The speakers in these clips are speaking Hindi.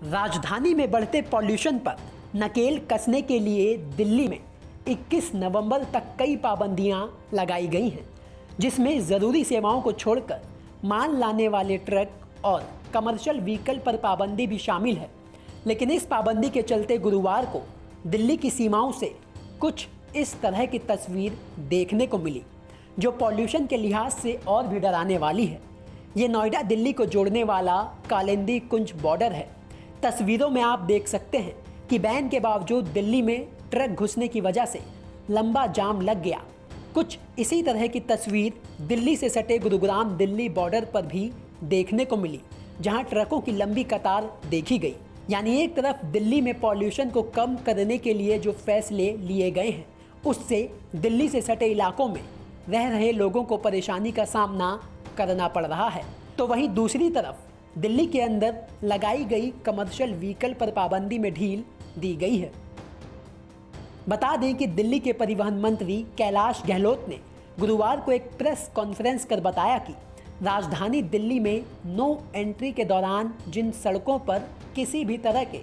राजधानी में बढ़ते पॉल्यूशन पर नकेल कसने के लिए दिल्ली में 21 नवंबर तक कई पाबंदियां लगाई गई हैं, जिसमें ज़रूरी सेवाओं को छोड़कर माल लाने वाले ट्रक और कमर्शियल व्हीकल पर पाबंदी भी शामिल है। लेकिन इस पाबंदी के चलते गुरुवार को दिल्ली की सीमाओं से कुछ इस तरह की तस्वीर देखने को मिली, जो पॉल्यूशन के लिहाज से और भी डराने वाली है। ये नोएडा दिल्ली को जोड़ने वाला कालिंदी कुंज बॉर्डर है। तस्वीरों में आप देख सकते हैं कि बैन के बावजूद दिल्ली में ट्रक घुसने की वजह से लंबा जाम लग गया। कुछ इसी तरह की तस्वीर दिल्ली से सटे गुरुग्राम दिल्ली बॉर्डर पर भी देखने को मिली, जहां ट्रकों की लंबी कतार देखी गई। यानी एक तरफ दिल्ली में पॉल्यूशन को कम करने के लिए जो फैसले लिए गए हैं, उससे दिल्ली से सटे इलाकों में रह रहे लोगों को परेशानी का सामना करना पड़ रहा है, तो वहीं दूसरी तरफ दिल्ली के अंदर लगाई गई कमर्शियल व्हीकल पर पाबंदी में ढील दी गई है। बता दें कि दिल्ली के परिवहन मंत्री कैलाश गहलोत ने गुरुवार को एक प्रेस कॉन्फ्रेंस कर बताया कि राजधानी दिल्ली में नो एंट्री के दौरान जिन सड़कों पर किसी भी तरह के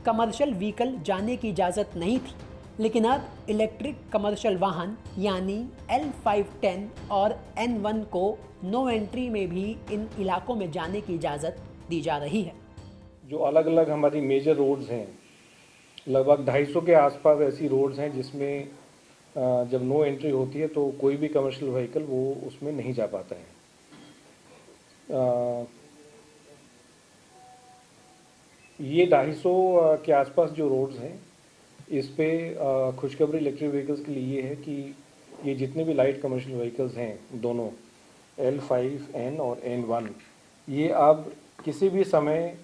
कमर्शियल व्हीकल जाने की इजाज़त नहीं थी, लेकिन अब इलेक्ट्रिक कमर्शियल वाहन यानी L510 और N1 को नो एंट्री में भी इन इलाकों में जाने की इजाज़त दी जा रही है। जो अलग अलग हमारी मेजर रोड्स हैं, लगभग 250 के आसपास ऐसी रोड्स हैं जिसमें जब नो एंट्री होती है तो कोई भी कमर्शियल व्हीकल वो उसमें नहीं जा पाता है। ये 250 के आसपास जो रोड्स हैं, इस पे खुशखबरी इलेक्ट्रिक व्हीकल्स के लिए ये है कि ये जितने भी लाइट कमर्शियल व्हीकल्स हैं, दोनों L5N और N1, ये अब किसी भी समय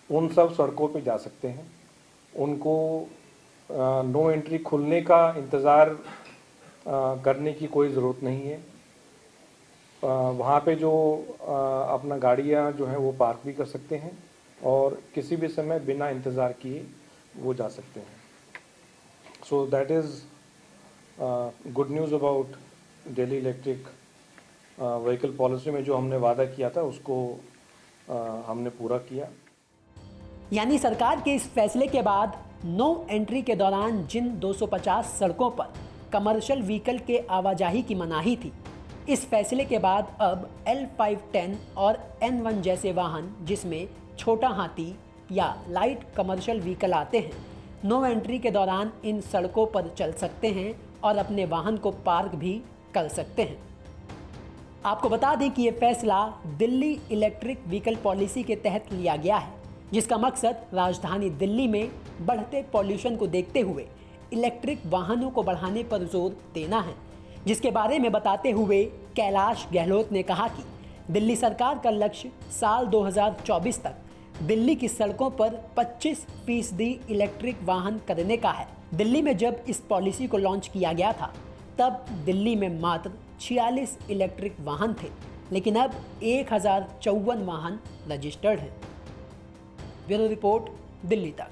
उन सब सड़कों पे जा सकते हैं। उनको नो एंट्री खुलने का इंतज़ार करने की कोई ज़रूरत नहीं है। वहाँ पे जो अपना गाड़ियाँ जो हैं वो पार्क भी कर सकते हैं और किसी भी समय बिना इंतज़ार किए वो जा सकते हैं। So that is good news about Delhi electric vehicle policy में जो हमने वादा किया था उसको हमने पूरा किया। यानी सरकार के इस फैसले के बाद नो एंट्री के दौरान जिन 250 सड़कों पर कमर्शियल व्हीकल के आवाजाही की मनाही थी, इस फैसले के बाद अब L510 और N1 जैसे वाहन जिसमें छोटा हाथी या लाइट कमर्शियल व्हीकल आते हैं, नो एंट्री के दौरान इन सड़कों पर चल सकते हैं और अपने वाहन को पार्क भी कर सकते हैं। आपको बता दें कि ये फैसला दिल्ली इलेक्ट्रिक व्हीकल पॉलिसी के तहत लिया गया है, जिसका मकसद राजधानी दिल्ली में बढ़ते पॉल्यूशन को देखते हुए इलेक्ट्रिक वाहनों को बढ़ाने पर जोर देना है। जिसके बारे में बताते हुए कैलाश गहलोत ने कहा कि दिल्ली सरकार का लक्ष्य साल 2024 तक दिल्ली की सड़कों पर 25% इलेक्ट्रिक वाहन करने का है। दिल्ली में जब इस पॉलिसी को लॉन्च किया गया था, तब दिल्ली में मात्र 46 इलेक्ट्रिक वाहन थे, लेकिन अब 1054 वाहन रजिस्टर्ड हैं। ब्यूरो रिपोर्ट, दिल्ली तक।